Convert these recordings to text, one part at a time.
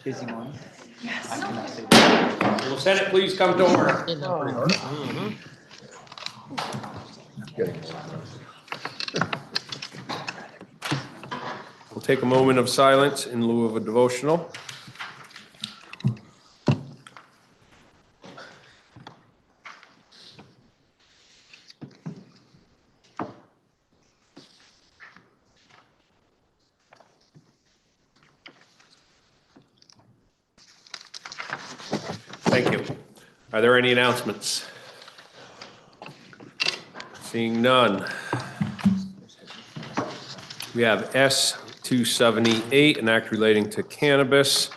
Busy morning. Will the Senate please come to order? We'll take a moment of silence in lieu of a devotional. Thank you. Are there any announcements? Seeing none. We have S-278, an act relating to cannabis.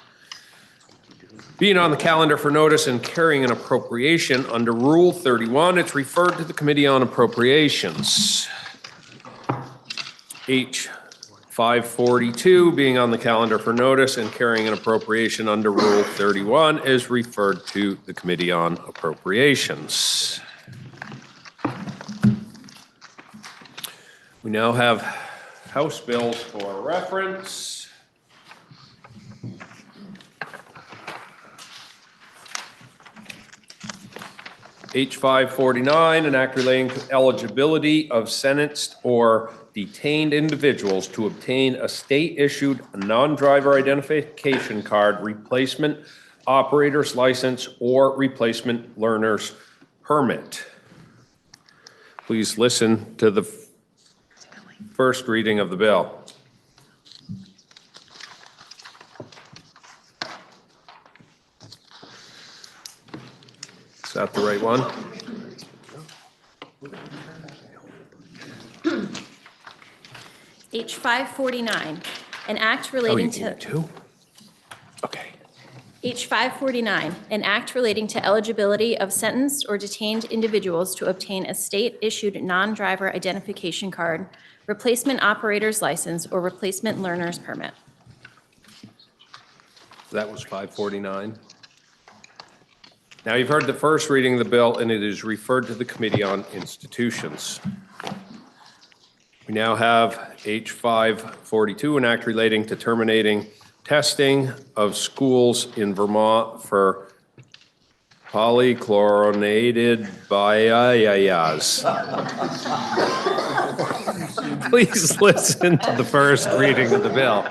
Being on the calendar for notice and carrying an appropriation under Rule 31, it's referred to the Committee on Appropriations. H-542, being on the calendar for notice and carrying an appropriation under Rule 31, is referred to the Committee on Appropriations. We now have House bills for reference. H-549, an act relating to eligibility of sentenced or detained individuals to obtain a state-issued non-driver identification card, replacement operator's license, or replacement learner's permit. Please listen to the first reading of the bill. Is that the right one? H-549, an act relating to... Two? Okay. H-549, an act relating to eligibility of sentenced or detained individuals to obtain a state-issued non-driver identification card, replacement operator's license, or replacement learner's permit. That was 549. Now, you've heard the first reading of the bill, and it is referred to the Committee on Institutions. We now have H-542, an act relating to terminating testing of schools in Vermont for polychlorinated biayas. Please listen to the first reading of the bill.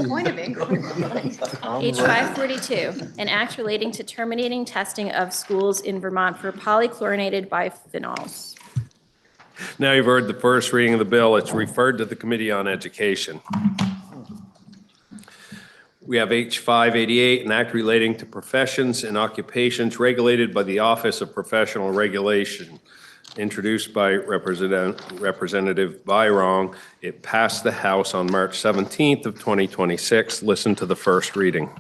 Point of inquiry. H-542, an act relating to terminating testing of schools in Vermont for polychlorinated biphenyls. Now you've heard the first reading of the bill. It's referred to the Committee on Education. We have H-588, an act relating to professions and occupations regulated by the Office of Professional Regulation, introduced by Representative Byrong. It passed the House on March 17th of 2026. Listen to the first reading.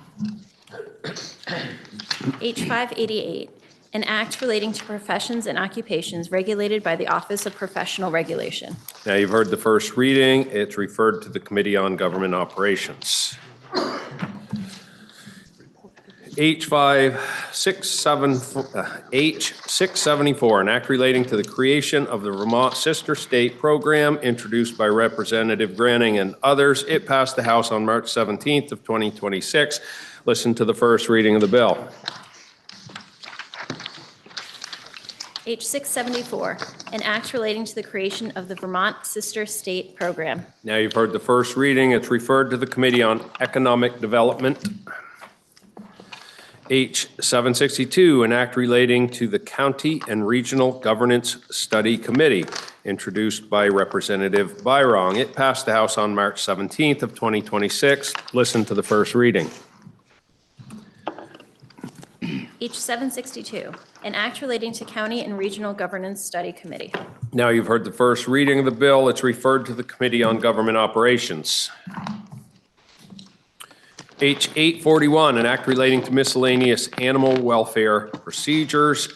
H-588, an act relating to professions and occupations regulated by the Office of Professional Regulation. Now you've heard the first reading. It's referred to the Committee on Government Operations. H-674, an act relating to the creation of the Vermont Sister State Program, introduced by Representative Granning and others. It passed the House on March 17th of 2026. Listen to the first reading of the bill. H-674, an act relating to the creation of the Vermont Sister State Program. Now you've heard the first reading. It's referred to the Committee on Economic Development. H-762, an act relating to the County and Regional Governance Study Committee, introduced by Representative Byrong. It passed the House on March 17th of 2026. Listen to the first reading. H-762, an act relating to County and Regional Governance Study Committee. Now you've heard the first reading of the bill. It's referred to the Committee on Government Operations. H-841, an act relating to miscellaneous animal welfare procedures,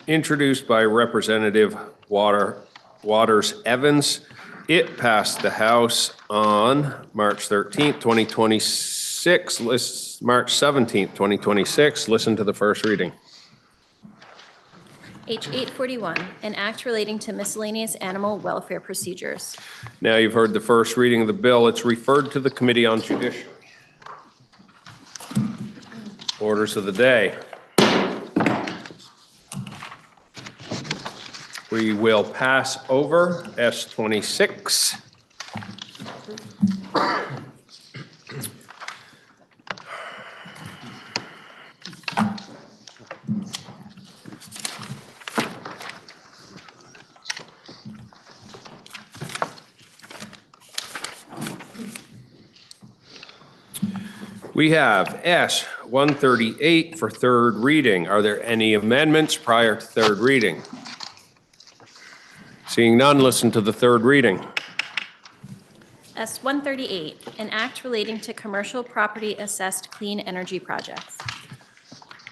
introduced by Representative Waters Evans. It passed the House on March 13th, 2026. March 17th, 2026. Listen to the first reading. H-841, an act relating to miscellaneous animal welfare procedures. Now you've heard the first reading of the bill. It's referred to the Committee on Judiciary. Orders of the day. We will pass over S26. We have S 138 for third reading. Are there any amendments prior to third reading? Seeing none, listen to the third reading. S 138, an act relating to commercial property assessed clean energy projects.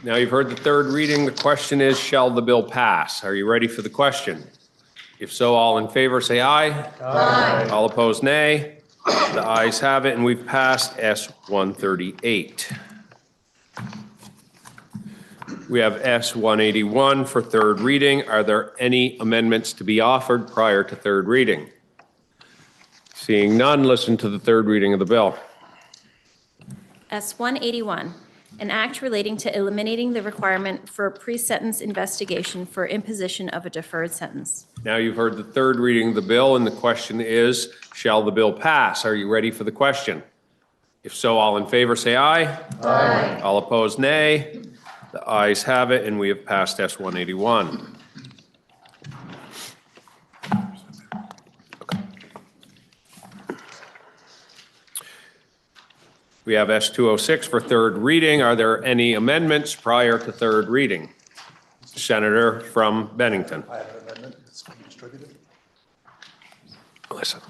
Now you've heard the third reading. The question is, shall the bill pass? Are you ready for the question? If so, all in favor say aye. Aye. All opposed, nay. The ayes have it, and we've passed S 138. We have S 181 for third reading. Are there any amendments to be offered prior to third reading? Seeing none, listen to the third reading of the bill. S 181, an act relating to eliminating the requirement for a pre-sentence investigation for imposition of a deferred sentence. Now you've heard the third reading of the bill, and the question is, shall the bill pass? Are you ready for the question? If so, all in favor say aye. Aye. All opposed, nay. The ayes have it, and we have passed S 181. We have S 206 for third reading. Are there any amendments prior to third reading? Senator from Bennington. I have an amendment that's being distributed. Listen.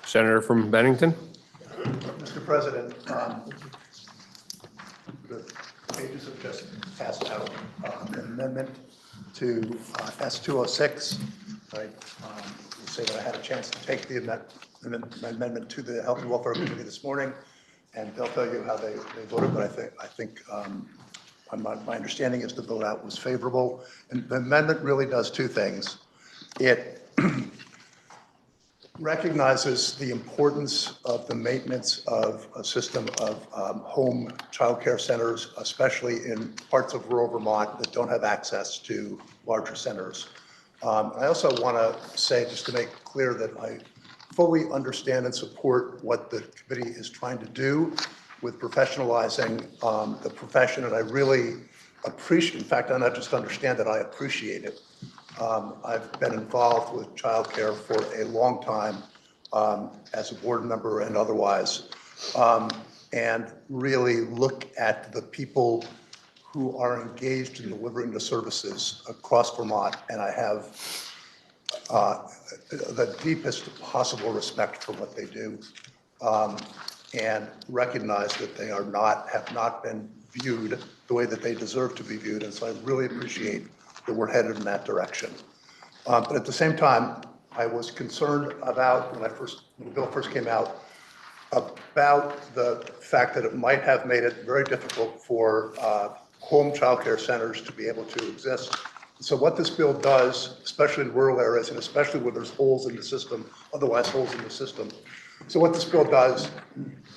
Senator from Bennington. Mr. President, the pages have just passed out an amendment to S 206. I will say that I had a chance to take the amendment to the Health and Welfare Committee this morning, and they'll tell you how they voted. But I think my understanding is the vote out was favorable. And the amendment really does two things. It recognizes the importance of the maintenance of a system of home child care centers, especially in parts of rural Vermont that don't have access to larger centers. I also want to say, just to make clear, that I fully understand and support what the committee is trying to do with professionalizing the profession, and I really appreciate, in fact, I not just understand it, I appreciate it. I've been involved with childcare for a long time as a board member and otherwise, and really look at the people who are engaged in delivering the services across Vermont, and I have the deepest possible respect for what they do, and recognize that they have not been viewed the way that they deserve to be viewed, and so I really appreciate that we're headed in that direction. But at the same time, I was concerned about, when the bill first came out, about the fact that it might have made it very difficult for home child care centers to be able to exist. So what this bill does, especially in rural areas, and especially where there's holes in the system, otherwise holes in the system. So what this bill does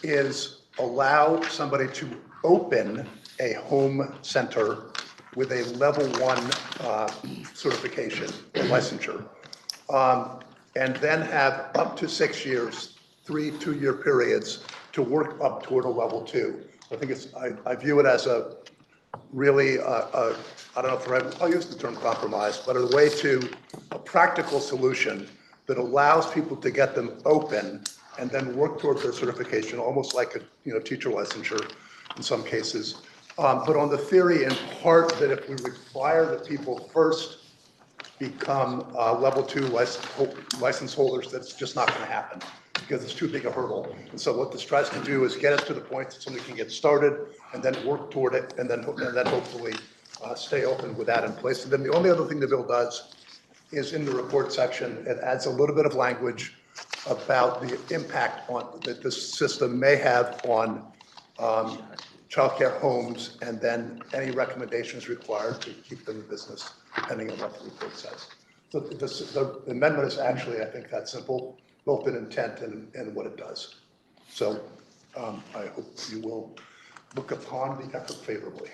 is allow somebody to open a home center with a level 1 certification or licensure, and then have up to 6 years, 3 2-year periods to work up toward a level 2. I think I view it as a really, I don't know if I'll use the term compromise, but a practical solution that allows people to get them open and then work towards their certification, almost like a teacher licensure in some cases, But on the theory in part that if we require that people first become level 2 license holders, that's just not going to happen because it's too big a hurdle. And so what this tries to do is get us to the point that somebody can get started and then work toward it and then hopefully stay open with that in place. And then the only other thing the bill does is in the report section, it adds a little bit of language about the impact that this system may have on childcare homes, and then any recommendations required to keep them in business, depending on what the report says. So the amendment is actually, I think, that simple, both in intent and what it does. So I hope you will look upon the effort favorably.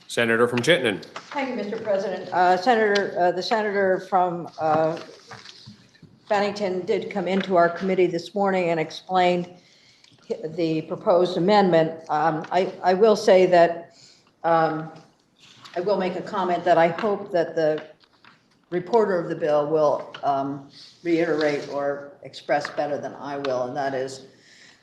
Senator from Chittenden. Thank you, Mr. President. The senator from Bennington did come into our committee this morning and explained the proposed amendment. I will say that I will make a comment that I hope that the reporter of the bill will reiterate or express better than I will, and that is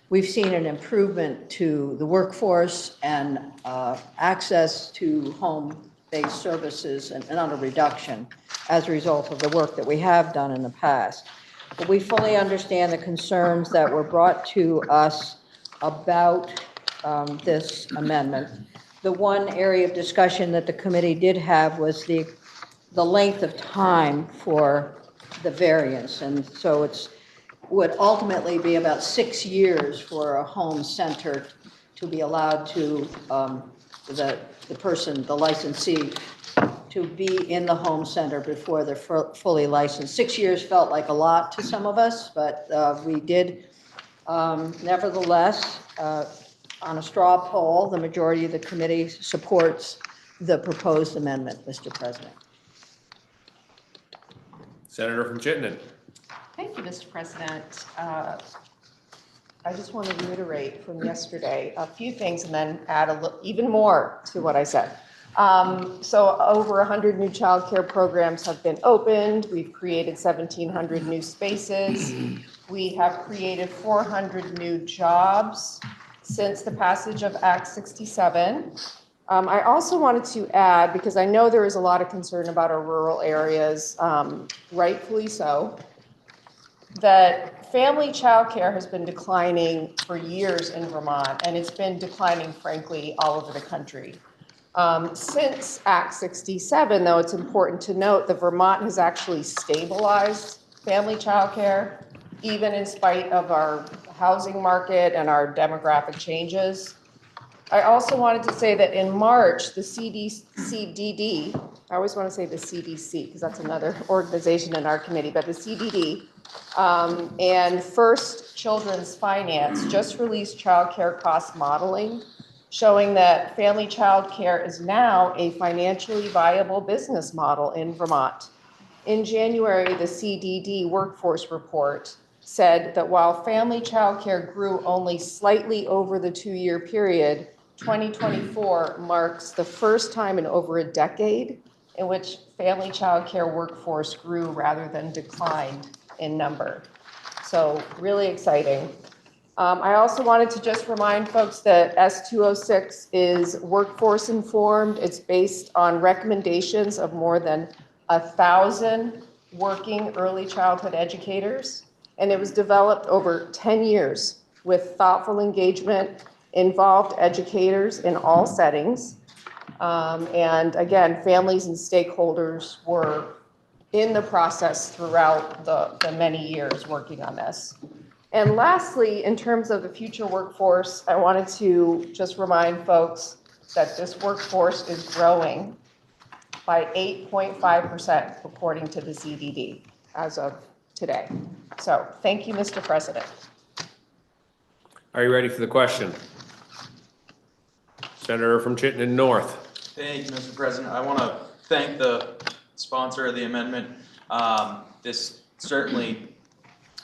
we've seen an improvement to the workforce and access to home-based services and not a reduction as a result of the work that we have done in the past. But we fully understand the concerns that were brought to us about this amendment. The one area of discussion that the committee did have was the length of time for the variance. And so it's would ultimately be about 6 years for a home center to be allowed to, the person, the licensee, to be in the home center before they're fully licensed. 6 years felt like a lot to some of us, but we did, nevertheless, on a straw poll, the majority of the committee supports the proposed amendment, Mr. President. Senator from Chittenden. Thank you, Mr. President. I just want to reiterate from yesterday a few things and then add even more to what I said. So over 100 new childcare programs have been opened. We've created 1,700 new spaces. We have created 400 new jobs since the passage of Act 67. I also wanted to add, because I know there is a lot of concern about our rural areas, rightfully so, that family childcare has been declining for years in Vermont, and it's been declining, frankly, all over the country. Since Act 67, though, it's important to note that Vermont has actually stabilized family childcare, even in spite of our housing market and our demographic changes. I also wanted to say that in March, the CDD, I always want to say the CDC, because that's another organization in our committee, but the CDD, and First Children's Finance just released childcare cost modeling, showing that family childcare is now a financially viable business model in Vermont. In January, the CDD workforce report said that while family childcare grew only slightly over the 2-year period, 2024 marks the first time in over a decade in which family childcare workforce grew rather than declined in number. So really exciting. I also wanted to just remind folks that S206 is workforce informed. It's based on recommendations of more than 1,000 working early childhood educators. And it was developed over 10 years with thoughtful engagement, involved educators in all settings. And again, families and stakeholders were in the process throughout the many years working on this. And lastly, in terms of the future workforce, I wanted to just remind folks that this workforce is growing by 8.5%, according to the CDD, as of today. So thank you, Mr. President. Are you ready for the question? Senator from Chittenden North. Thank you, Mr. President. I want to thank the sponsor of the amendment. This certainly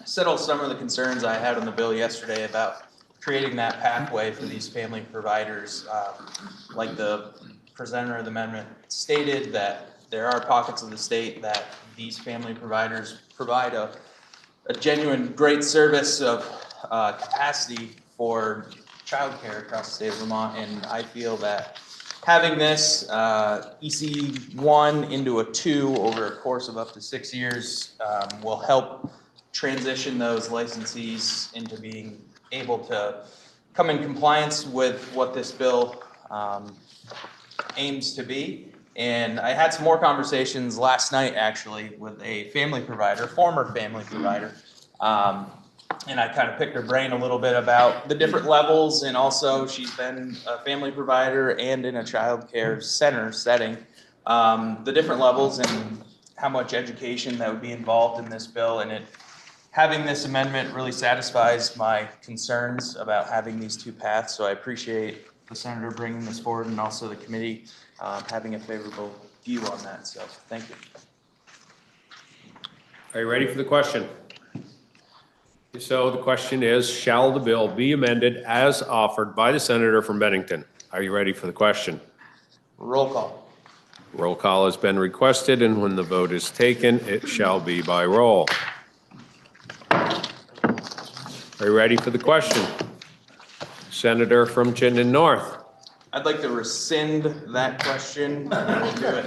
settles some of the concerns I had on the bill yesterday about creating that pathway for these family providers. Like the presenter of the amendment stated, that there are pockets of the state that these family providers provide a genuine great service of capacity for childcare across the state of Vermont, and I feel that having this EC1 into a 2 over a course of up to 6 years will help transition those licensees into being able to come in compliance with what this bill aims to be. And I had some more conversations last night, actually, with a family provider, former family provider. And I kind of picked her brain a little bit about the different levels, and also she's been a family provider and in a child care center setting. The different levels and how much education that would be involved in this bill, and having this amendment really satisfies my concerns about having these two paths. So I appreciate the senator bringing this forward, and also the committee having a favorable view on that. So thank you. Are you ready for the question? So the question is, shall the bill be amended as offered by the senator from Bennington? Are you ready for the question? Roll call. Roll call has been requested, and when the vote is taken, it shall be by roll. Are you ready for the question? Senator from Chittenden North. I'd like to rescind that question. We'll do it.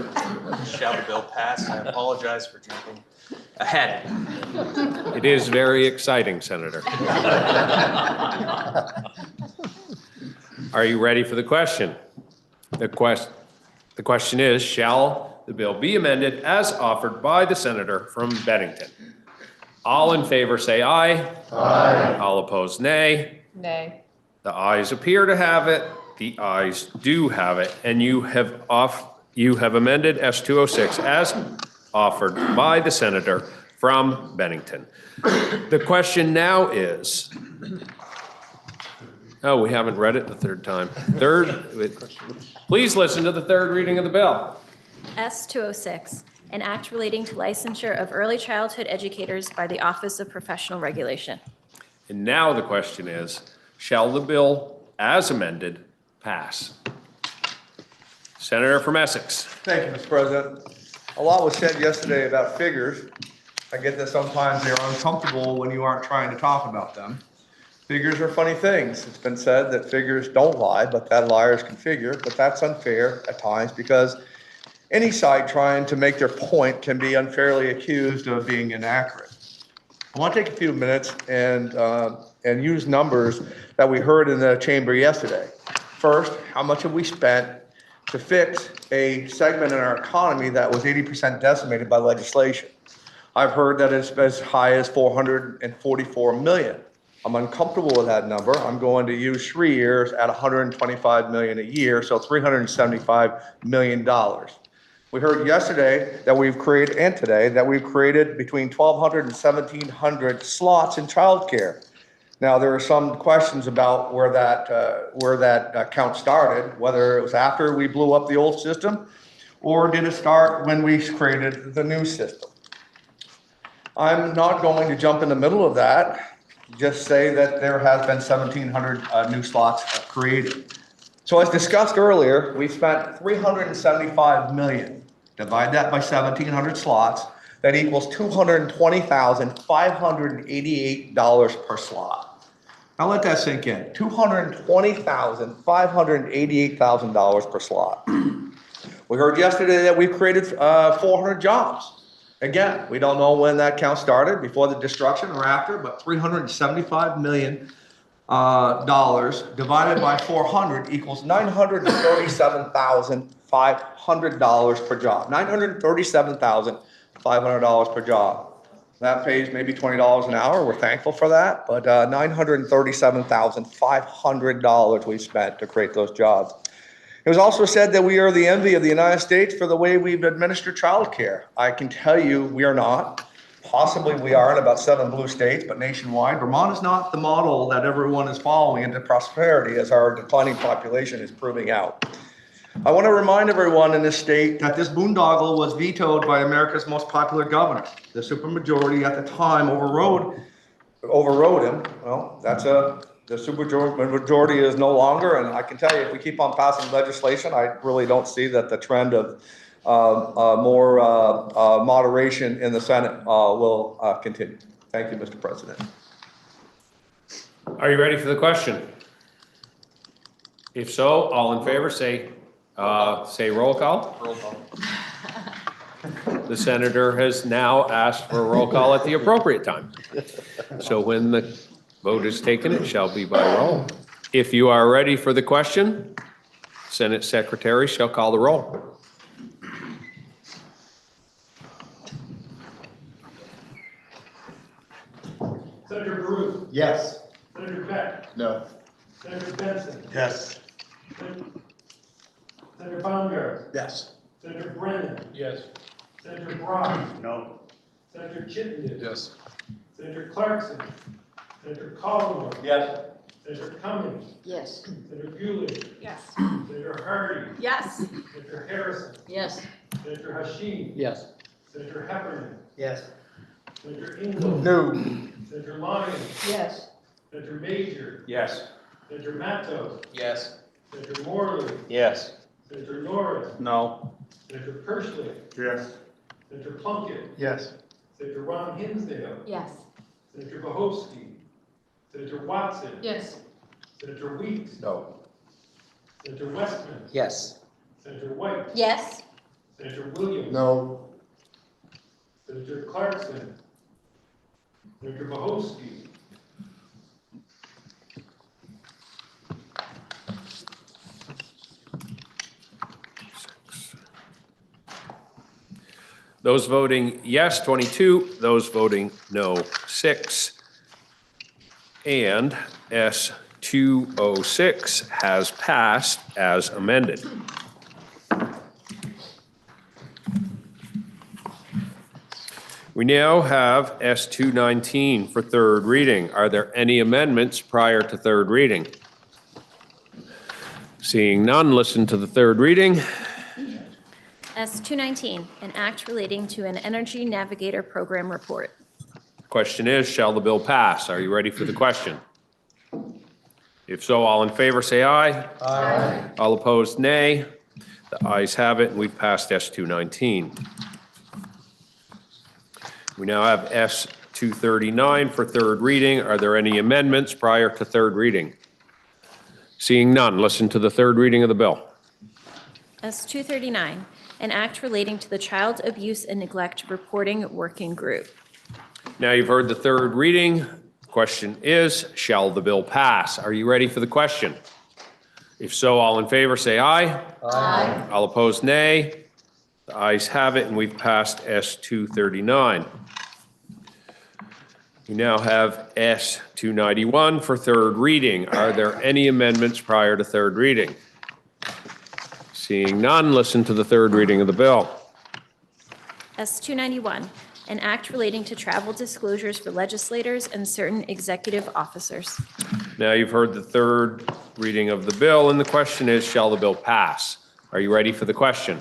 Shall the bill pass? I apologize for jumping ahead. It is very exciting, Senator. Are you ready for the question? The question is, shall the bill be amended as offered by the senator from Bennington? All in favor say aye. Aye. All opposed, nay. Nay. The ayes appear to have it. The ayes do have it. And you have amended S206 as offered by the senator from Bennington. The question now is, oh, we haven't read it the third time. Please listen to the third reading of the bill. S206, an act relating to licensure of early childhood educators by the Office of Professional Regulation. And now the question is, shall the bill as amended pass? Senator from Essex. Thank you, Mr. President. A lot was said yesterday about figures. I get that sometimes they're uncomfortable when you aren't trying to talk about them. Figures are funny things. It's been said that figures don't lie, but that liars can figure, but that's unfair at times because any side trying to make their point can be unfairly accused of being inaccurate. I want to take a few minutes and use numbers that we heard in the chamber yesterday. First, how much have we spent to fix a segment in our economy that was 80% decimated by legislation? I've heard that it's as high as $444 million. I'm uncomfortable with that number. I'm going to use 3 years at $125 million a year, so $375 million. We heard yesterday that we've created, and today, that we've created between 1,200 and 1,700 slots in childcare. Now, there are some questions about where that count started, whether it was after we blew up the old system, or did it start when we created the new system? I'm not going to jump in the middle of that, just say that there has been 1,700 new slots created. So as discussed earlier, we spent $375 million. Divide that by 1,700 slots, that equals $220,588 per slot. Now let that sink in. $220,588 per slot. We heard yesterday that we've created 400 jobs. Again, we don't know when that count started, before the destruction or after, but $375 million divided by 400 equals $937,500 per job. $937,500 per job. That pays maybe $20 an hour. We're thankful for that, but $937,500 we spent to create those jobs. It was also said that we are the envy of the United States for the way we've administered childcare. I can tell you we are not. Possibly we are in about 7 blue states, but nationwide, Vermont is not the model that everyone is following into prosperity, as our declining population is proving out. I want to remind everyone in this state that this boondoggle was vetoed by America's most popular governor. The supermajority at the time overrode him. Well, the supermajority is no longer, and I can tell you, if we keep on passing legislation, I really don't see that the trend of more moderation in the Senate will continue. Thank you, Mr. President. Are you ready for the question? If so, all in favor, say roll call. Roll call. The senator has now asked for a roll call at the appropriate time. So when the vote is taken, it shall be by roll. If you are ready for the question, Senate Secretary shall call the roll. Senator Baruch. Yes. Senator Beck. No. Senator Benson. Yes. Senator Baumgart. Yes. Senator Brennan. Yes. Senator Brock. No. Senator Chittenden. Yes. Senator Clarkson. Senator Caldwell. Yes. Senator Cummings. Yes. Senator Bewley. Yes. Senator Hardy. Yes. Senator Harrison. Yes. Senator Hashim. Yes. Senator Heffernan. Yes. Senator Ingalls. No. Senator Lyons. Yes. Senator Major. Yes. Senator Matos. Yes. Senator Morley. Yes. Senator Norris. No. Senator Pershling. Yes. Senator Plunkett. Yes. Senator Ron Hinsdale. Yes. Senator Bohofsky. Senator Watson. Yes. Senator Weeks. No. Senator Westman. Yes. Senator White. Yes. Senator Williams. No. Senator Clarkson. Senator Bohofsky. Those voting yes, 22. Those voting no, 6. And S-206 has passed as amended. We now have S-219 for third reading. Are there any amendments prior to third reading? Seeing none, listen to the third reading. S-219, an act relating to an Energy Navigator Program report. Question is, shall the bill pass? Are you ready for the question? If so, all in favor, say aye. Aye. All opposed, nay. The ayes have it, and we've passed S-219. We now have S-239 for third reading. Are there any amendments prior to third reading? Seeing none, listen to the third reading of the bill. S-239, an act relating to the Child Abuse and Neglect Reporting Working Group. Now you've heard the third reading. Question is, shall the bill pass? Are you ready for the question? If so, all in favor, say aye. Aye. All opposed, nay. The ayes have it, and we've passed S-239. We now have S-291 for third reading. Are there any amendments prior to third reading? Seeing none, listen to the third reading of the bill. S-291, an act relating to travel disclosures for legislators and certain executive officers. Now you've heard the third reading of the bill, and the question is, shall the bill pass? Are you ready for the question?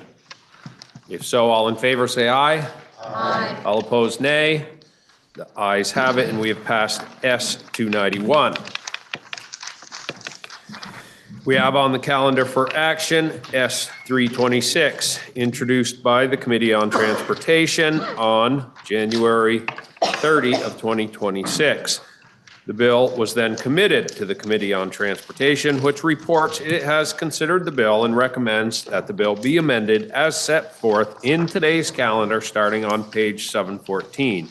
If so, all in favor, say aye. Aye. All opposed, nay. The ayes have it, and we have passed S-291. We have on the calendar for action S-326, introduced by the Committee on Transportation on January 30 of 2026. The bill was then committed to the Committee on Transportation, which reports it has considered the bill and recommends that the bill be amended as set forth in today's calendar, starting on page 714,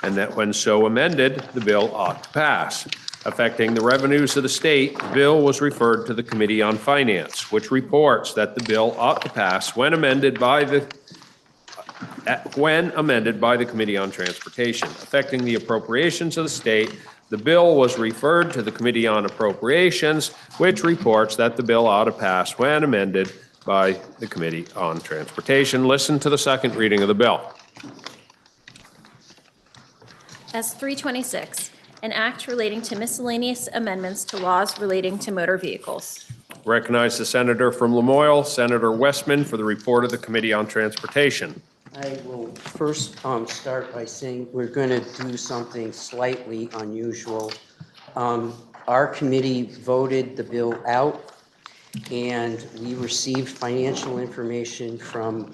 and that when so amended, the bill ought to pass. Affecting the revenues of the state, the bill was referred to the Committee on Finance, which reports that the bill ought to pass when amended by the Committee on Transportation. Affecting the appropriations of the state, the bill was referred to the Committee on Appropriations, which reports that the bill ought to pass when amended by the Committee on Transportation. Listen to the second reading of the bill. S-326, an act relating to miscellaneous amendments to laws relating to motor vehicles. Recognize the senator from Lamoille, Senator Westman, for the report of the Committee on Transportation. I will first start by saying we're going to do something slightly unusual. Our committee voted the bill out, and we received financial information from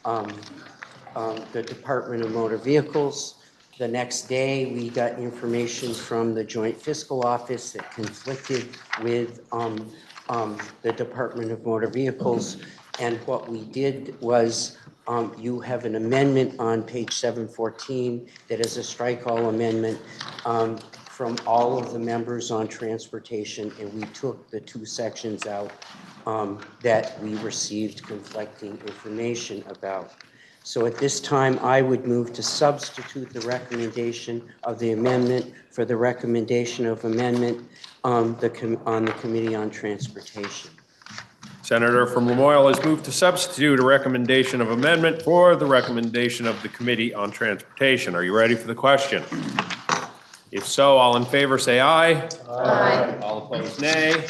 the Department of Motor Vehicles. The next day, we got information from the Joint Fiscal Office that conflicted with the Department of Motor Vehicles. And what we did was, you have an amendment on page 714 that is a strike-all amendment from all of the members on transportation, and we took the two sections out that we received conflicting information about. So at this time, I would move to substitute the recommendation of the amendment for the recommendation of amendment on the Committee on Transportation. Senator from Lamoille has moved to substitute a recommendation of amendment for the recommendation of the Committee on Transportation. Are you ready for the question? If so, all in favor say aye. Aye. All opposed, nay.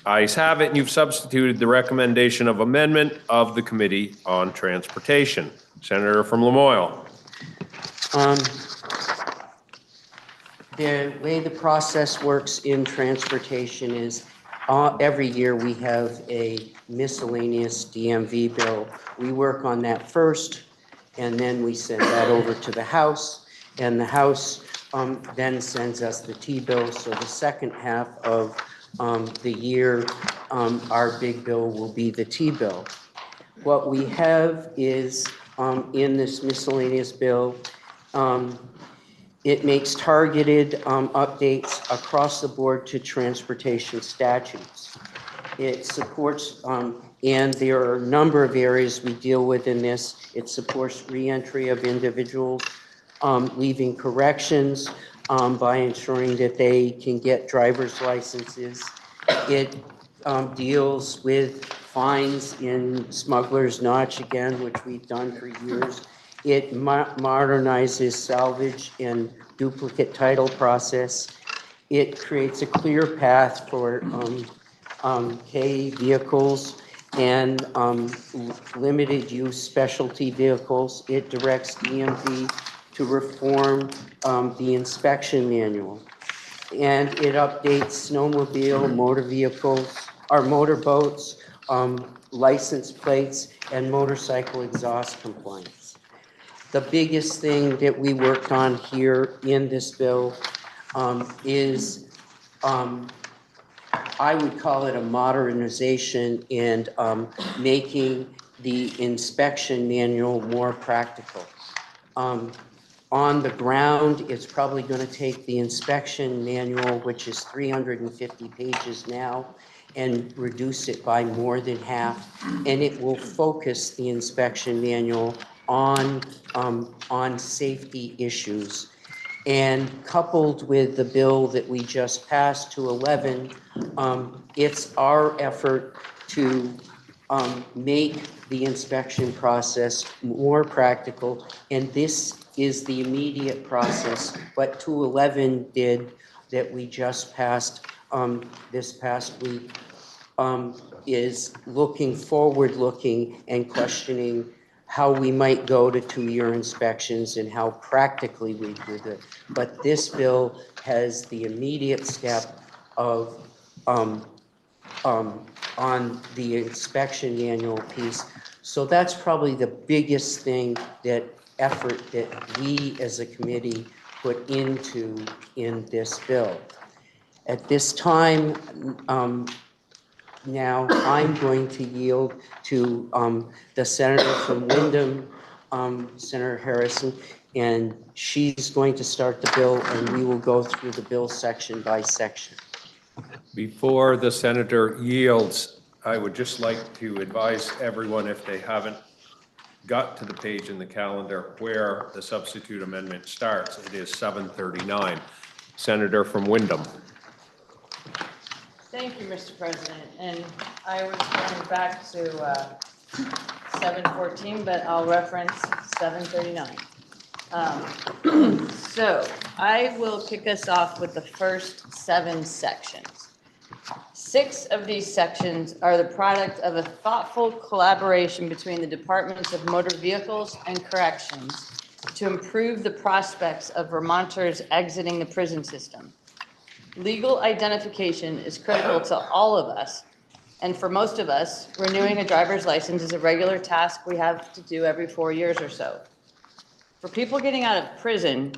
Ayes have it, and you've substituted the recommendation of amendment of the Committee on Transportation. Senator from Lamoille. The way the process works in transportation is every year we have a miscellaneous DMV bill. We work on that first, and then we send that over to the House, and the House then sends us the T-bill. So the second half of the year, our big bill will be the T-bill. What we have is in this miscellaneous bill, it makes targeted updates across the board to transportation statutes. It supports, and there are a number of areas we deal with in this. It supports reentry of individuals leaving corrections by ensuring that they can get driver's licenses. It deals with fines in Smuggler's Notch again, which we've done for years. It modernizes salvage and duplicate title process. It creates a clear path for K vehicles and limited use specialty vehicles. It directs DMV to reform the inspection manual. And it updates snowmobile, motor vehicles, or motorboats, license plates, and motorcycle exhaust compliance. The biggest thing that we worked on here in this bill is, I would call it a modernization and making the inspection manual more practical. On the ground, it's probably going to take the inspection manual, which is 350 pages now, and reduce it by more than half. And it will focus the inspection manual on safety issues. And coupled with the bill that we just passed to 11, it's our effort to make the inspection process more practical. And this is the immediate process. What 211 did that we just passed this past week is looking forward-looking and questioning how we might go to 2-year inspections and how practically we do it. But this bill has the immediate step of on the inspection manual piece. So that's probably the biggest thing, that effort that we as a committee put into in this bill. At this time, now I'm going to yield to the senator from Windham, Senator Harrison, and she's going to start the bill, and we will go through the bill section by section. Before the senator yields, I would just like to advise everyone, if they haven't got to the page in the calendar where the substitute amendment starts, it is 7:39. Senator from Windham. Thank you, Mr. President. And I was going back to 7:14, but I'll reference 7:39. So I will kick us off with the first 7 sections. 6 of these sections are the product of a thoughtful collaboration between the Departments of Motor Vehicles and Corrections to improve the prospects of Vermonters exiting the prison system. Legal identification is critical to all of us, and for most of us, renewing a driver's license is a regular task we have to do every 4 years or so. For people getting out of prison,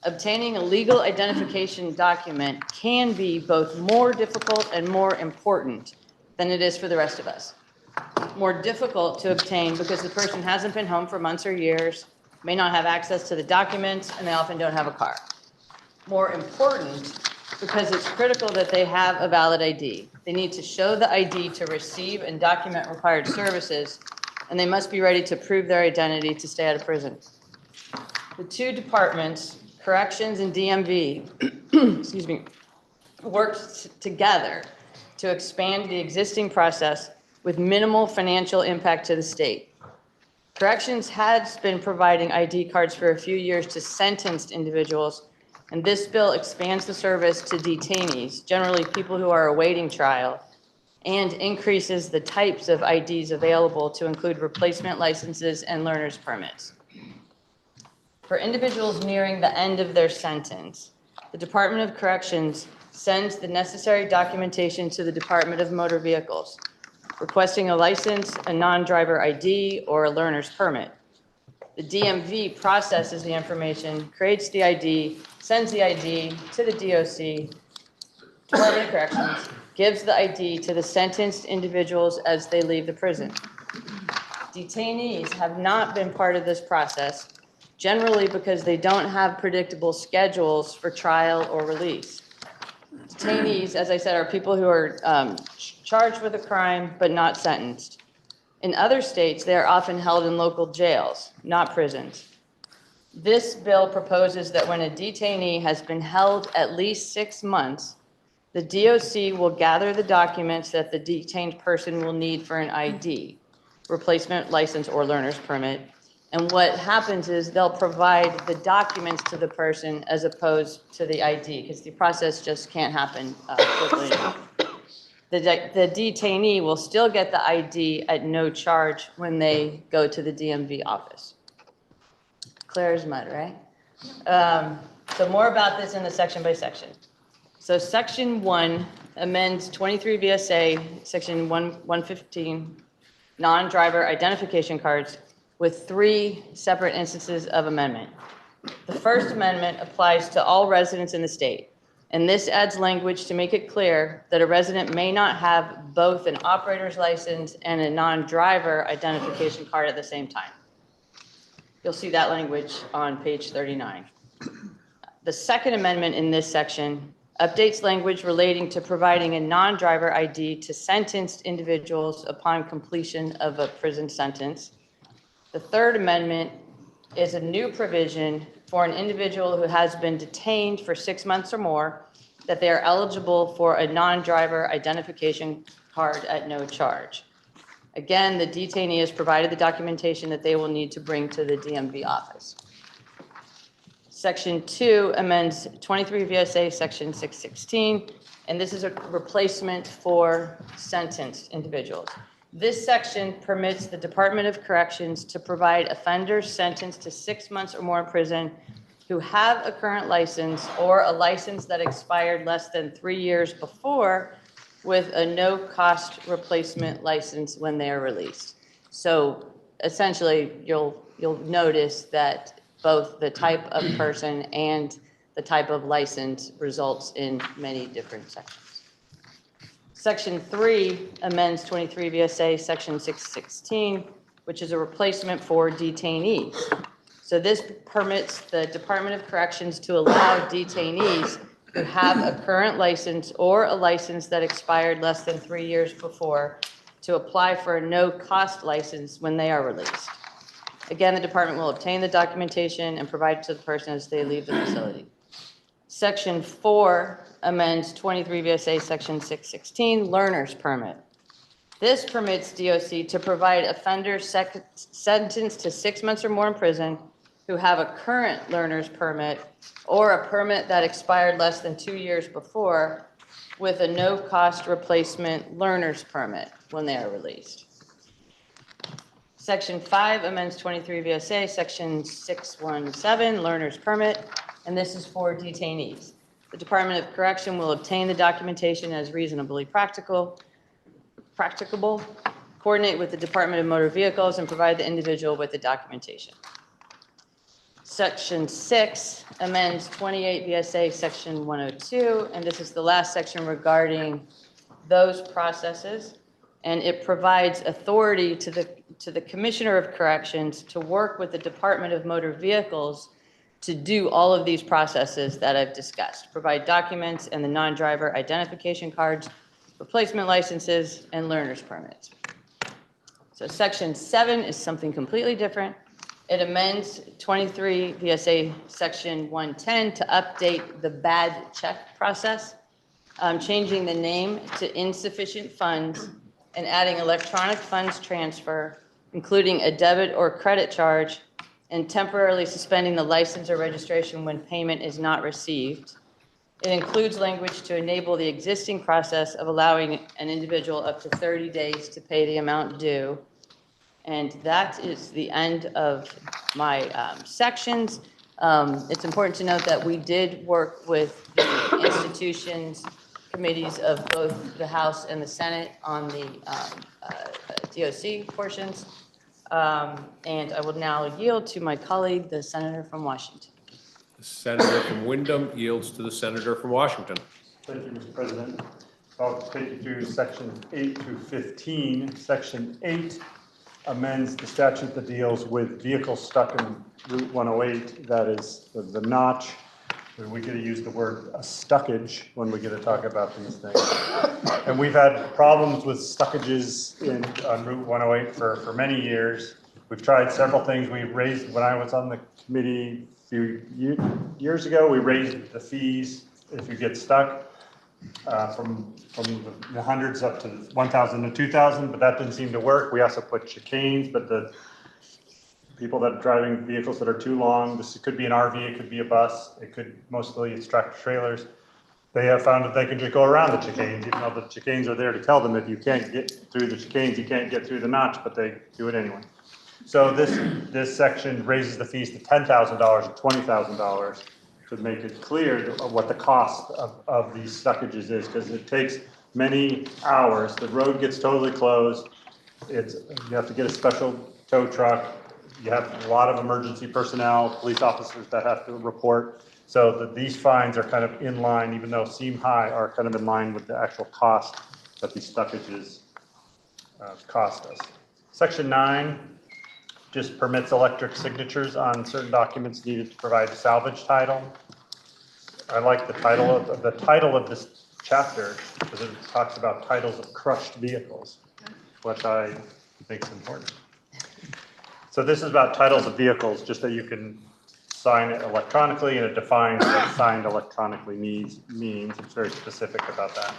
obtaining a legal identification document can be both more difficult and more important than it is for the rest of us. More difficult to obtain because the person hasn't been home for months or years, may not have access to the documents, and they often don't have a car. More important because it's critical that they have a valid ID. They need to show the ID to receive and document required services, and they must be ready to prove their identity to stay out of prison. The two departments, Corrections and DMV, excuse me, worked together to expand the existing process with minimal financial impact to the state. Corrections has been providing ID cards for a few years to sentenced individuals, and this bill expands the service to detainees, generally people who are awaiting trial, and increases the types of IDs available to include replacement licenses and learner's permits. For individuals nearing the end of their sentence, the Department of Corrections sends the necessary documentation to the Department of Motor Vehicles, requesting a license, a non-driver ID, or a learner's permit. The DMV processes the information, creates the ID, sends the ID to the DOC, Department of Corrections, gives the ID to the sentenced individuals as they leave the prison. Detainees have not been part of this process, generally because they don't have predictable schedules for trial or release. Detainees, as I said, are people who are charged with a crime but not sentenced. In other states, they are often held in local jails, not prisons. This bill proposes that when a detainee has been held at least 6 months, the DOC will gather the documents that the detained person will need for an ID, replacement license or learner's permit. And what happens is they'll provide the documents to the person as opposed to the ID, because the process just can't happen quickly enough. The detainee will still get the ID at no charge when they go to the DMV office. Clear as mud, right? So more about this in the section by section. So section 1 amends 23 VSA, section 115, non-driver identification cards, with 3 separate instances of amendment. The first amendment applies to all residents in the state, and this adds language to make it clear that a resident may not have both an operator's license and a non-driver identification card at the same time. You'll see that language on page 39. The second amendment in this section updates language relating to providing a non-driver ID to sentenced individuals upon completion of a prison sentence. The third amendment is a new provision for an individual who has been detained for 6 months or more, that they are eligible for a non-driver identification card at no charge. Again, the detainee has provided the documentation that they will need to bring to the DMV office. Section 2 amends 23 VSA Section 616, and this is a replacement for sentenced individuals. This section permits the Department of Corrections to provide offenders sentenced to 6 months or more in prison who have a current license or a license that expired less than 3 years before with a no-cost replacement license when they are released. So essentially, you'll notice that both the type of person and the type of license results in many different sections. Section 3 amends 23 VSA Section 616, which is a replacement for detainees. So this permits the Department of Corrections to allow detainees who have a current license or a license that expired less than 3 years before to apply for a no-cost license when they are released. Again, the department will obtain the documentation and provide it to the person as they leave the facility. Section 4 amends 23 VSA Section 616, learner's permit. This permits DOC to provide offenders sentenced to 6 months or more in prison who have a current learner's permit or a permit that expired less than 2 years before with a no-cost replacement learner's permit when they are released. Section 5 amends 23 VSA Section 617, learner's permit, and this is for detainees. The Department of Correction will obtain the documentation as reasonably practicable, coordinate with the Department of Motor Vehicles, and provide the individual with the documentation. Section 6 amends 28 VSA Section 102, and this is the last section regarding those processes. And it provides authority to the Commissioner of Corrections to work with the Department of Motor Vehicles to do all of these processes that I've discussed, provide documents and the non-driver identification cards, replacement licenses, and learner's permits. So Section 7 is something completely different. It amends 23 VSA Section 110 to update the bad check process, changing the name to insufficient funds and adding electronic funds transfer, including a debit or credit charge, and temporarily suspending the license or registration when payment is not received. It includes language to enable the existing process of allowing an individual up to 30 days to pay the amount due. And that is the end of my sections. It's important to note that we did work with the institutions, committees of both the House and the Senate on the DOC portions. And I will now yield to my colleague, the Senator from Washington. The Senator from Wyndham yields to the Senator from Washington. Thank you, Mr. President. I'll take you through sections 8 through 15. Section 8 amends the statute that deals with vehicles stuck in Route 108. That is the notch. We get to use the word stuckage when we get to talk about these things. And we've had problems with stuckages on Route 108 for many years. We've tried several things. We raised, when I was on the committee a few years ago, we raised the fees if you get stuck from the hundreds up to 1,000 to 2,000, but that didn't seem to work. We also put chicanes, but the people that are driving vehicles that are too long, this could be an RV, it could be a bus, mostly it's tractor trailers. They have found that they can just go around the chicanes, even though the chicanes are there to tell them if you can't get through the chicanes, you can't get through the notch, but they do it anyway. So this section raises the fees to $10,000 and $20,000 to make it clear what the cost of these stuckages is, because it takes many hours. The road gets totally closed. You have to get a special tow truck. You have a lot of emergency personnel, police officers that have to report. So these fines are kind of in line, even though seem high, are kind of in line with the actual cost that these stoppages cost us. Section 9 just permits electric signatures on certain documents needed to provide salvage title. I like the title of this chapter because it talks about titles of crushed vehicles, which I think is important. So this is about titles of vehicles, just that you can sign it electronically, and it defines what signed electronically means. It's very specific about that.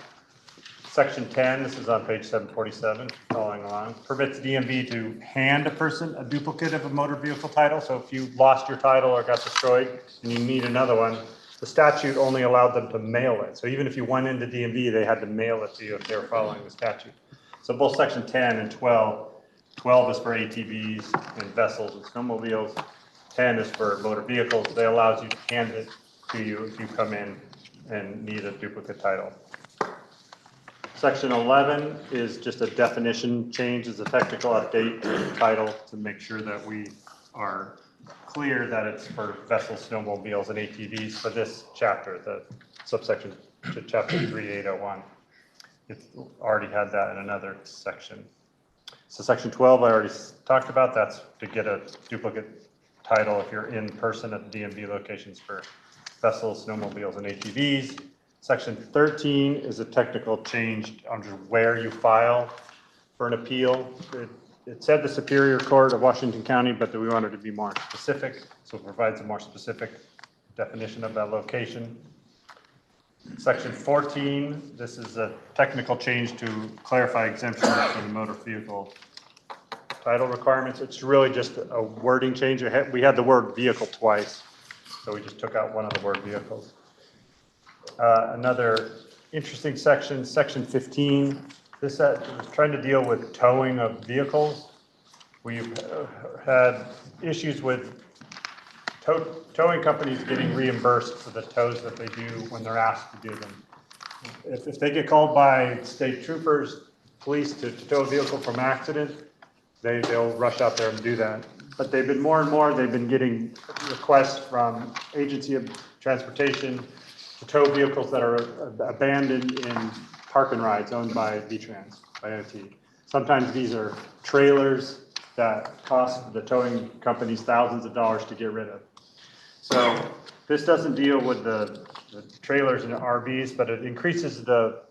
Section 10, this is on page 747, following along, permits DMV to hand a person a duplicate of a motor vehicle title. So if you lost your title or got destroyed and you need another one, the statute only allowed them to mail it. So even if you went into DMV, they had to mail it to you if they were following the statute. So both section 10 and 12 is for ATVs and vessels and snowmobiles. 10 is for motor vehicles. They allows you to hand it to you if you come in and need a duplicate title. Section 11 is just a definition change. It's a technical update to the title to make sure that we are clear that it's for vessels, snowmobiles, and ATVs for this chapter, the subsection to chapter 3801. It's already had that in another section. So section 12, I already talked about. That's to get a duplicate title if you're in person at the DMV locations for vessels, snowmobiles, and ATVs. Section 13 is a technical change on where you file for an appeal. It said the Superior Court of Washington County, but we wanted to be more specific, so it provides a more specific definition of that location. Section 14, this is a technical change to clarify exemptions for the motor vehicle title requirements. It's really just a wording change. We had the word vehicle twice, so we just took out one of the word vehicles. Another interesting section, section 15. This is trying to deal with towing of vehicles. We've had issues with towing companies getting reimbursed for the tows that they do when they're asked to do them. If they get called by state troopers, police to tow a vehicle from accident, they'll rush out there and do that. but they've been more and more, they've been getting requests from Agency of Transportation to tow vehicles that are abandoned in park and rides owned by V-Trans, by OT. Sometimes these are trailers that cost the towing companies thousands of dollars to get rid of. So this doesn't deal with the trailers and RVs, but it increases the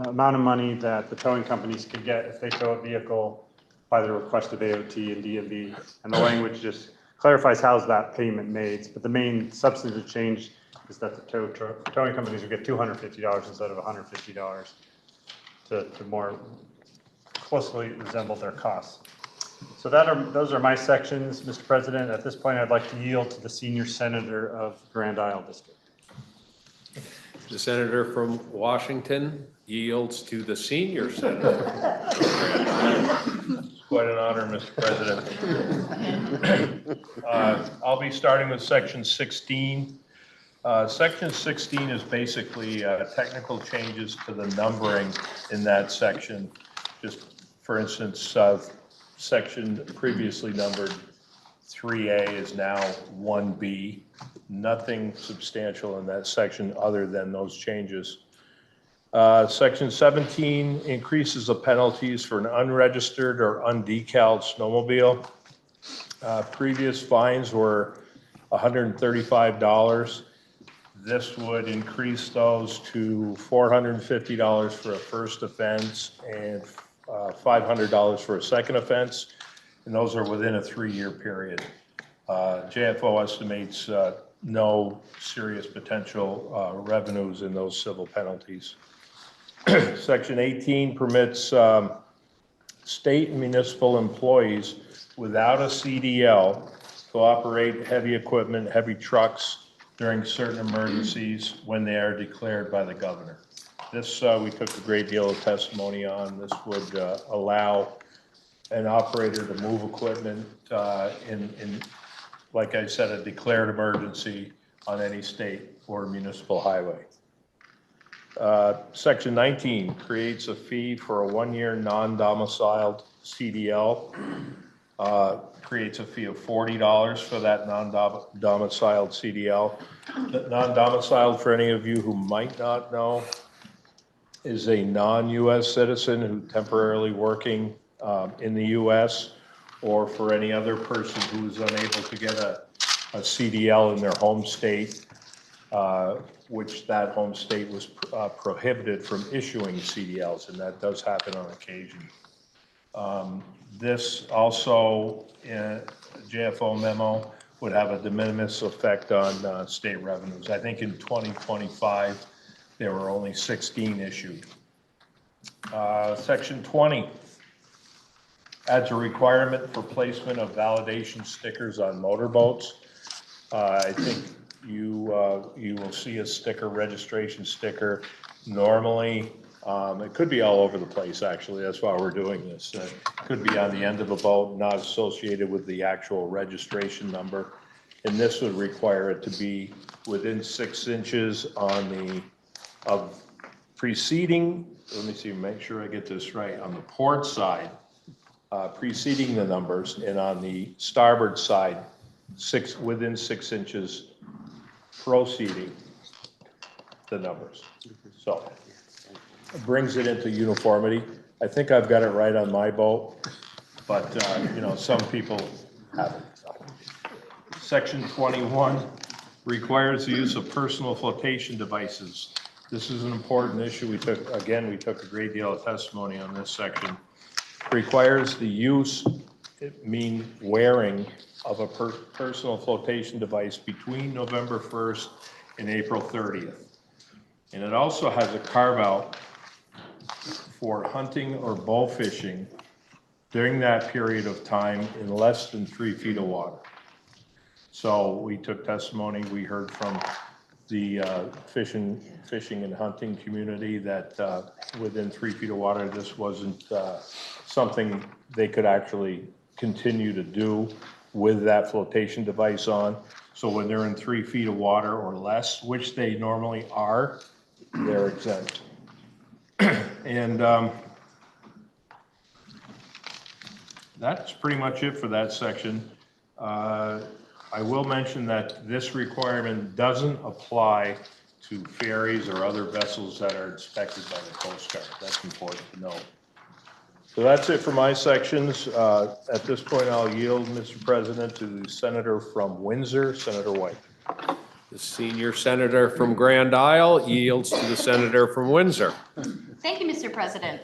amount of money that the towing companies can get if they tow a vehicle by the request of AOT and DMV. And the language just clarifies how's that payment made. But the main substantive change is that the towing companies will get $250 instead of $150 to more closely resemble their costs. So those are my sections, Mr. President. At this point, I'd like to yield to the senior senator of Grand Isle District. The senator from Washington yields to the senior senator. It's quite an honor, Mr. President. I'll be starting with section 16. Section 16 is basically technical changes to the numbering in that section. Just for instance, section previously numbered 3A is now 1B. Nothing substantial in that section other than those changes. Section 17 increases the penalties for an unregistered or undecaled snowmobile. Previous fines were $135. This would increase those to $450 for a first offense and $500 for a second offense, and those are within a 3-year period. JFO estimates no serious potential revenues in those civil penalties. Section 18 permits state and municipal employees without a CDL to operate heavy equipment, heavy trucks during certain emergencies when they are declared by the governor. This we took a great deal of testimony on. This would allow an operator to move equipment in, like I said, a declared emergency on any state or municipal highway. Section 19 creates a fee for a 1-year non-domiciled CDL. Creates a fee of $40 for that non-domiciled CDL. Non-domiciled, for any of you who might not know, is a non-US citizen who temporarily working in the US, or for any other person who is unable to get a CDL in their home state, which that home state was prohibited from issuing CDLs, and that does happen on occasion. This also, JFO memo, would have a de minimis effect on state revenues. I think in 2025, there were only 16 issued. Section 20 adds a requirement for placement of validation stickers on motorboats. I think you will see a sticker, registration sticker. Normally, it could be all over the place, actually. That's why we're doing this. It could be on the end of a boat, not associated with the actual registration number. And this would require it to be within 6 inches of preceding, let me see, make sure I get this right, on the port side, preceding the numbers, and on the starboard side, within 6 inches proceeding the numbers. So it brings it into uniformity. I think I've got it right on my boat, but some people haven't. Section 21 requires the use of personal flotation devices. This is an important issue. We took a great deal of testimony on this section. Requires the use, wearing of a personal flotation device between November 1st and April 30th. And it also has a carve-out for hunting or bow fishing during that period of time in less than 3 feet of water. So we took testimony, we heard from the fishing and hunting community that within 3 feet of water, this wasn't something they could actually continue to do with that flotation device on. So when they're in 3 feet of water or less, which they normally are, they're exempt. And that's pretty much it for that section. I will mention that this requirement doesn't apply to ferries or other vessels that are inspected by the Coast Guard. That's important to know. So that's it for my sections. At this point, I'll yield, Mr. President, to the Senator from Windsor, Senator White. The senior senator from Grand Isle yields to the senator from Windsor. Thank you, Mr. President.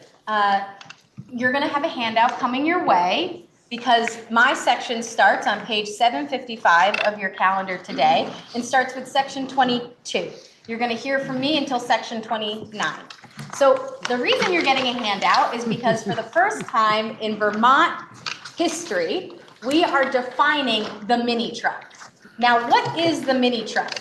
You're going to have a handout coming your way because my section starts on page 755 of your calendar today and starts with section 22. You're going to hear from me until section 29. So the reason you're getting a handout is because for the first time in Vermont history, we are defining the mini truck. Now, what is the mini truck?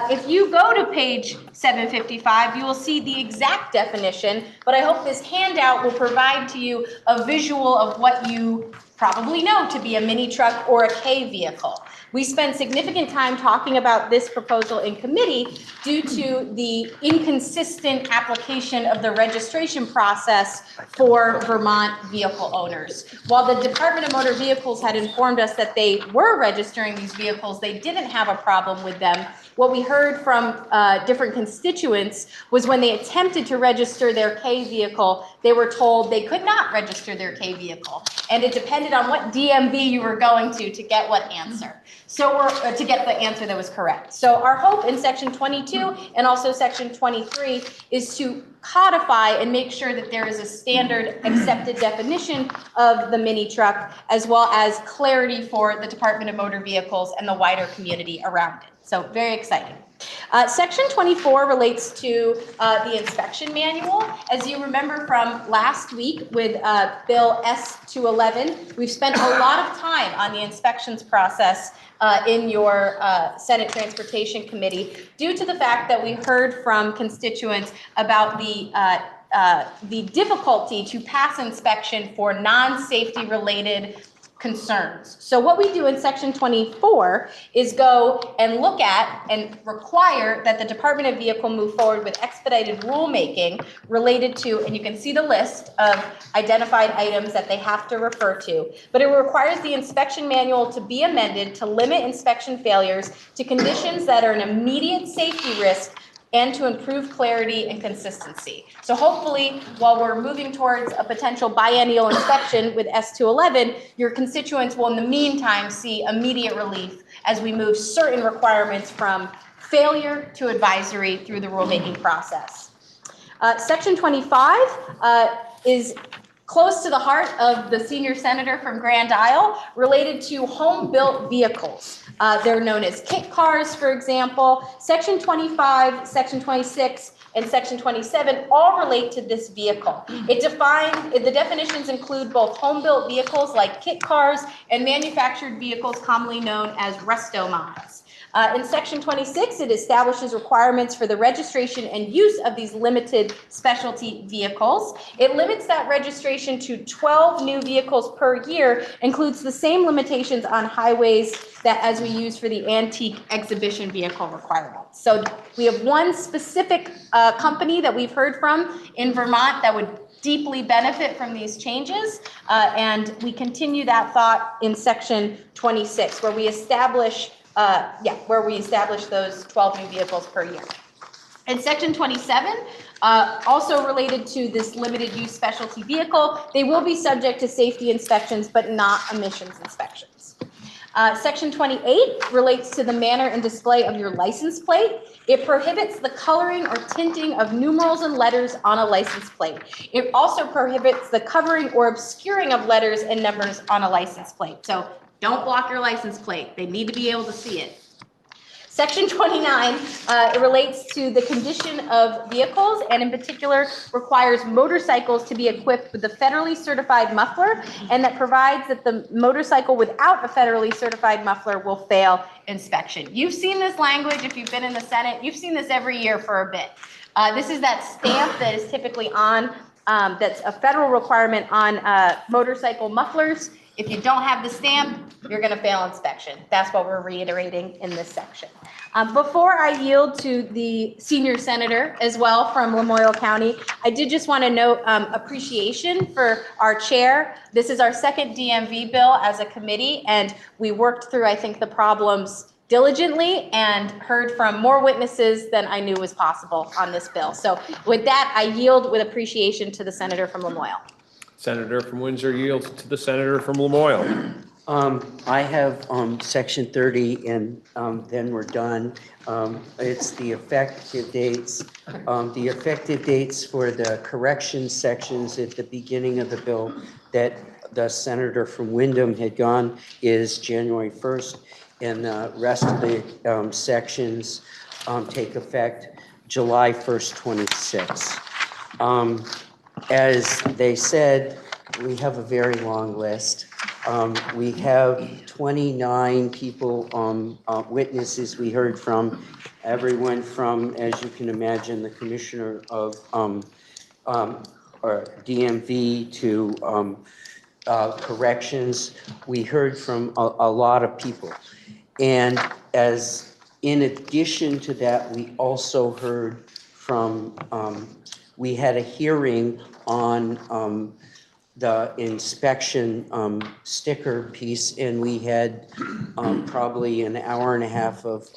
If you go to page 755, you will see the exact definition, but I hope this handout will provide to you a visual of what you probably know to be a mini truck or a K vehicle. We spent significant time talking about this proposal in committee due to the inconsistent application of the registration process for Vermont vehicle owners. While the Department of Motor Vehicles had informed us that they were registering these vehicles, they didn't have a problem with them. What we heard from different constituents was when they attempted to register their K vehicle, they were told they could not register their K vehicle. And it depended on what DMV you were going to get what answer. So to get the answer that was correct. So our hope in section 22 and also section 23 is to codify and make sure that there is a standard accepted definition of the mini truck, as well as clarity for the Department of Motor Vehicles and the wider community around it. So very exciting. Section 24 relates to the inspection manual. As you remember from last week with Bill S-211, we've spent a lot of time on the inspections process in your Senate Transportation Committee due to the fact that we heard from constituents about the difficulty to pass inspection for non-safety related concerns. So what we do in section 24 is go and look at and require that the Department of Vehicle move forward with expedited rulemaking related to, and you can see the list of identified items that they have to refer to, but it requires the inspection manual to be amended to limit inspection failures to conditions that are an immediate safety risk and to improve clarity and consistency. So hopefully, while we're moving towards a potential biennial inspection with S-211, your constituents will in the meantime see immediate relief as we move certain requirements from failure to advisory through the rulemaking process. Section 25 is close to the heart of the senior senator from Grand Isle, related to home-built vehicles. They're known as kit cars, for example. Section 25, Section 26, and Section 27 all relate to this vehicle. The definitions include both home-built vehicles like kit cars and manufactured vehicles commonly known as resto mods. In Section 26, it establishes requirements for the registration and use of these limited specialty vehicles. It limits that registration to 12 new vehicles per year, includes the same limitations on highways that as we use for the antique exhibition vehicle requirements. So we have one specific company that we've heard from in Vermont that would deeply benefit from these changes, and we continue that thought in Section 26, where we establish those 12 new vehicles per year. In Section 27, also related to this limited use specialty vehicle, they will be subject to safety inspections, but not emissions inspections. Section 28 relates to the manner and display of your license plate. It prohibits the coloring or tinting of numerals and letters on a license plate. It also prohibits the covering or obscuring of letters and numbers on a license plate. So don't block your license plate. They need to be able to see it. Section 29 relates to the condition of vehicles, and in particular requires motorcycles to be equipped with a federally certified muffler, and that provides that the motorcycle without a federally certified muffler will fail inspection. You've seen this language if you've been in the Senate. You've seen this every year for a bit. This is that stamp that is typically on, that's a federal requirement on motorcycle mufflers. If you don't have the stamp, you're going to fail inspection. That's what we're reiterating in this section. Before I yield to the senior senator as well from Lamoille County, I did just want to note appreciation for our chair. This is our second DMV bill as a committee, and we worked through, I think, the problems diligently and heard from more witnesses than I knew was possible on this bill. So with that, I yield with appreciation to the senator from Lamoille. Senator from Windsor yields to the senator from Lamoille. I have section 30, and then we're done. It's the effective dates. The effective dates for the correction sections at the beginning of the bill that the senator from Wyndham had gone is January 1st, and the rest of the sections take effect July 1st, 26. As they said, we have a very long list. We have 29 people, witnesses we heard from, everyone from, as you can imagine, the commissioner of or DMV to corrections. We heard from a lot of people. And as in addition to that, we also heard from, we had a hearing on the inspection sticker piece, and we had probably an hour and a half of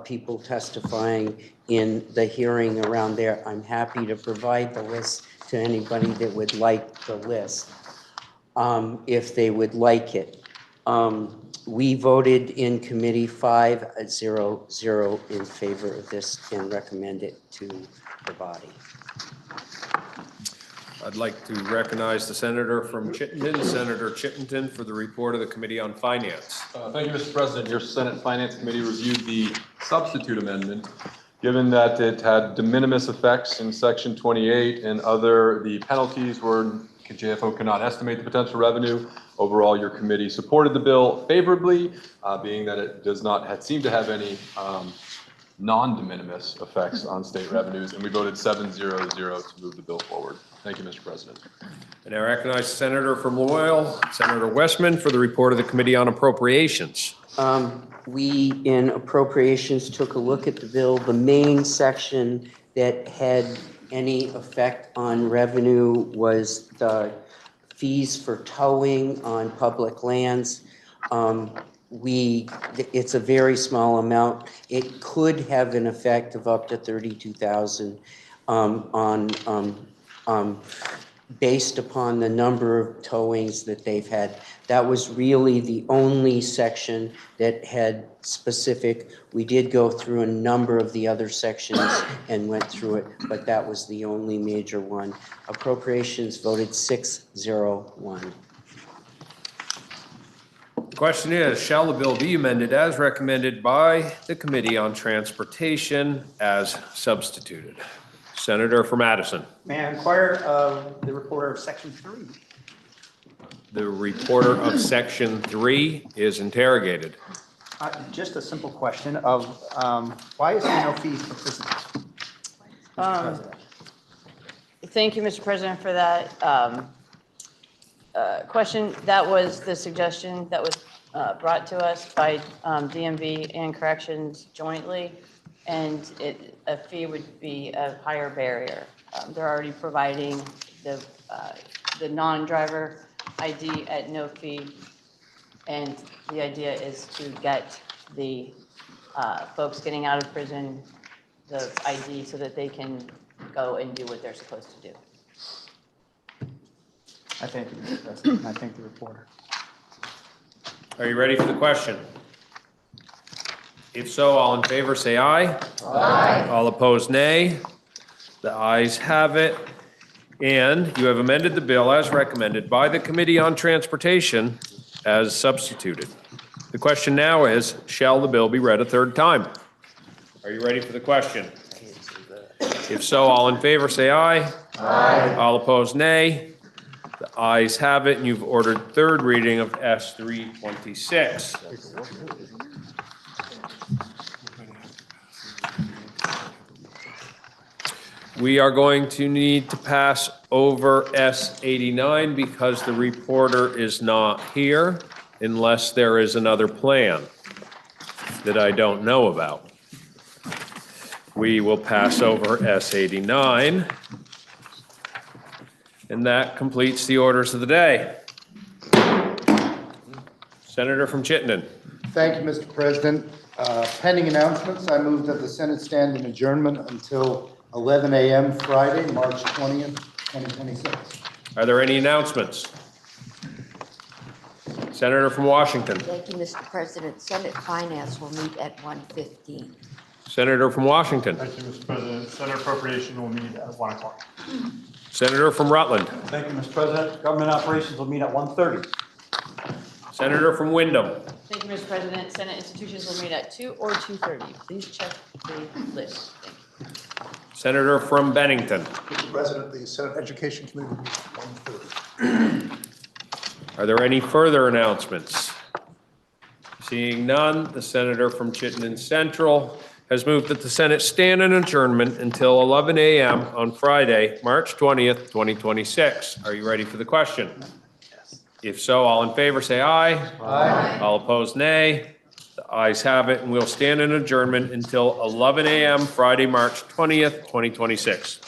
people testifying in the hearing around there. I'm happy to provide the list to anybody that would like the list, if they would like it. We voted in committee 5-0-0 in favor of this and recommend it to the body. I'd like to recognize the senator from Chittenden, Senator Chittenden, for the report of the Committee on Finance. Thank you, Mr. President. Your Senate Finance Committee reviewed the substitute amendment. Given that it had de minimis effects in Section 28 and the penalties were JFO cannot estimate the potential revenue. Overall, your committee supported the bill favorably, being that it does not seem to have any non-de minimis effects on state revenues, and we voted 7-0-0 to move the bill forward. Thank you, Mr. President. And I recognize the senator from Loyal, Senator Westman, for the report of the Committee on Appropriations. We, in appropriations, took a look at the bill. The main section that had any effect on revenue was the fees for towing on public lands. It's a very small amount. It could have an effect of up to $32,000 based upon the number of towings that they've had. That was really the only section that had specific. We did go through a number of the other sections and went through it, but that was the only major one. Appropriations voted 6-0-1. The question is, shall the bill be amended as recommended by the Committee on Transportation as substituted? Senator from Madison. May I inquire of the reporter of Section 3? The reporter of Section 3 is interrogated. Just a simple question of why is there no fees for prisoners? Thank you, Mr. President, for that question. That was the suggestion that was brought to us by DMV and Corrections jointly, and a fee would be a higher barrier. They're already providing the non-driver ID at no fee, and the idea is to get the folks getting out of prison the ID so that they can go and do what they're supposed to do. I thank you, Mr. President. I thank the reporter. Are you ready for the question? If so, all in favor, say aye. Aye. All opposed, nay. The ayes have it. And you have amended the bill as recommended by the Committee on Transportation as substituted. The question now is, shall the bill be read a third time? Are you ready for the question? If so, all in favor, say aye. Aye. All opposed, nay. The ayes have it, and you've ordered third reading of S 326. We are going to need to pass over S 89 because the reporter is not here unless there is another plan that I don't know about. We will pass over S 89. And that completes the orders of the day. Senator from Chittenden. Thank you, Mr. President. Pending announcements, I move that the Senate stand in adjournment until 11 a.m. Friday, March 20th, 2026. Are there any announcements? Senator from Washington. Thank you, Mr. President. Senate Finance will meet at 1:15. Senator from Washington. Thank you, Mr. President. Senate Appropriation will meet at 1 o'clock. Senator from Rutland. Thank you, Mr. President. Government Operations will meet at 1:30. Senator from Wyndham. Thank you, Mr. President. Senate institutions will meet at 2 or 2:30. Please check the list. Thank you. Senator from Bennington. Mr. President, the Senate Education Committee will meet at 1:30. Are there any further announcements? Seeing none, the senator from Chittenden Central has moved that the Senate stand in adjournment until 11 a.m. on Friday, March 20th, 2026. Are you ready for the question? If so, all in favor, say aye. Aye. All opposed, nay. The ayes have it, and we'll stand in adjournment until 11 a.m. Friday, March 20th, 2026.